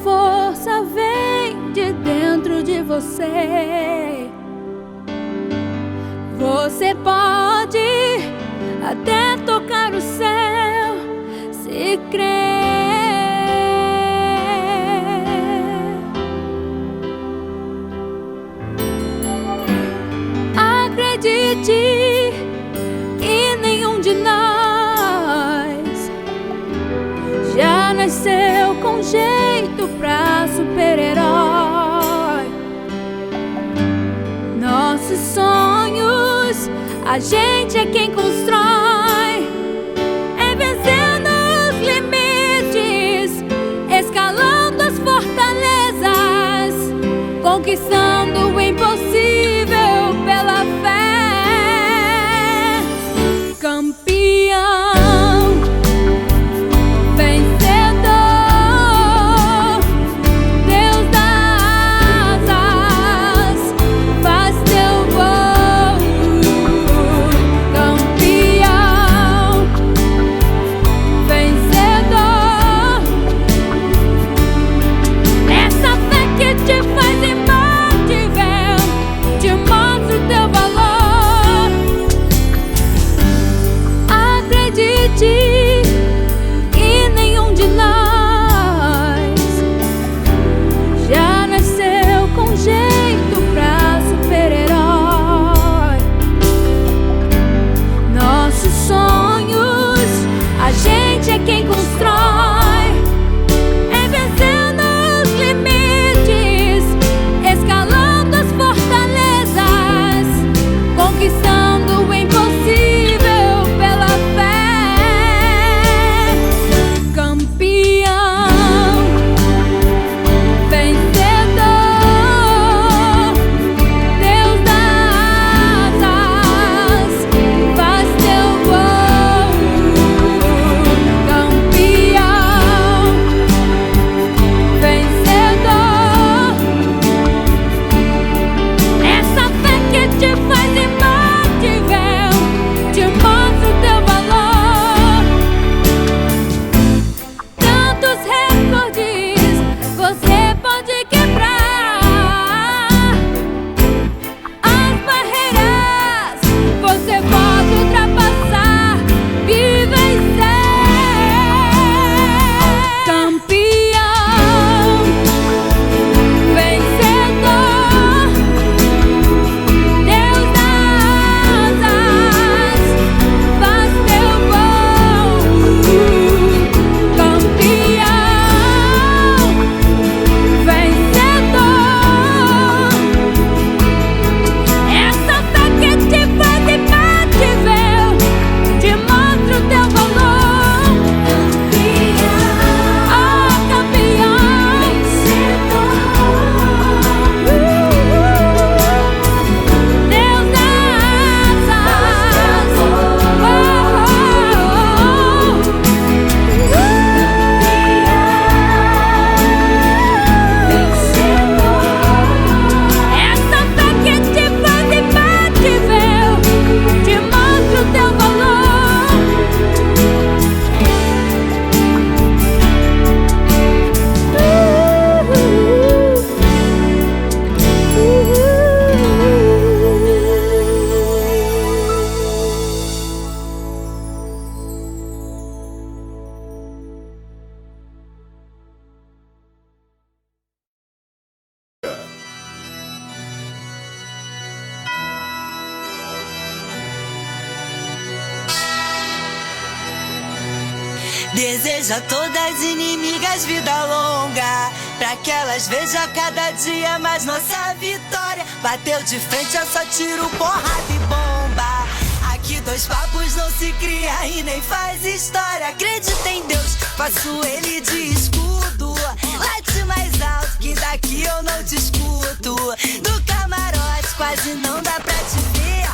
força vem de dentro de você. Você pode até tocar o céu se crer. Acredite que nenhum de nós já nasceu com jeito pra super-herói. Nossos sonhos, a gente é quem constrói. É vencendo os limites, escalando as fortalezas, conquistando o impossível pela fé. Campeão, e nenhum de nós já nasceu com jeito pra super-herói. Nossos sonhos, a gente é quem constrói. É vencendo os limites, escalando as fortalezas, conquistando o impossível pela fé. Desejo a todas as inimigas vida longa, pra que elas vejam cada dia mais nossa vitória. Bateu de frente, eu só tiro porrada e bomba. Aqui dois papos não se cria e nem faz história. Acredita em Deus, faço ele de escudo. Late mais alto que daqui eu não te escuto. Do camarote quase não dá pra te ver.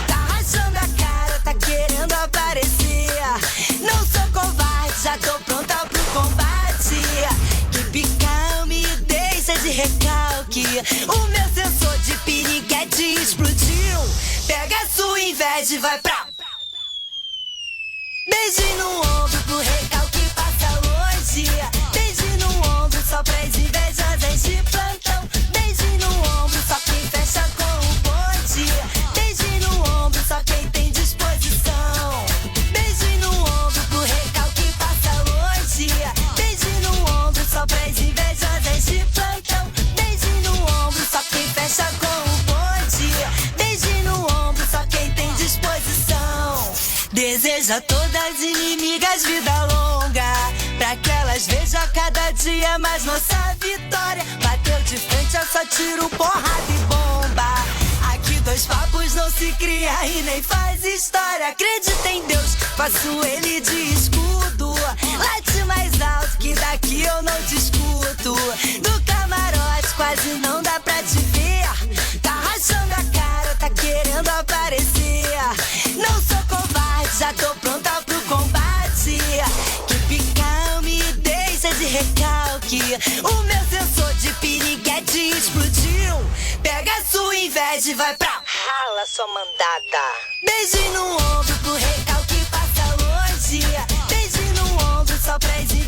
Tá rachando a cara, tá querendo aparecer. Não sou covarde, já tô pronta pro combate. Que calma e deixa de recalque. O meu sensor de piriguete explodiu. Pega a sua inveja e vai pra... Beijo no ombro pro recalque passa longe. Beijo no ombro só pra exigir. deseja a todas as inimigas vida longa, pra que elas vejam cada dia mais nossa vitória. Bateu de frente, é só tiro, porrada e bomba. Aqui dois papos não se cria e nem faz história. Acredita em Deus, faço ele de escudo. Late mais alto que daqui eu não discuto. Do camarote quase não dá pra te ver. Tá rachando a cara, tá querendo aparecer. Não sou covarde, já tô pronta pro combate. Que calme, deixa de recalque. O meu sensor de piriguete explodiu. Pega a sua inveja e vai pra rala, sua mandada. Beijo no ombro pro recalque passa longe. Beijo no ombro só pra exibir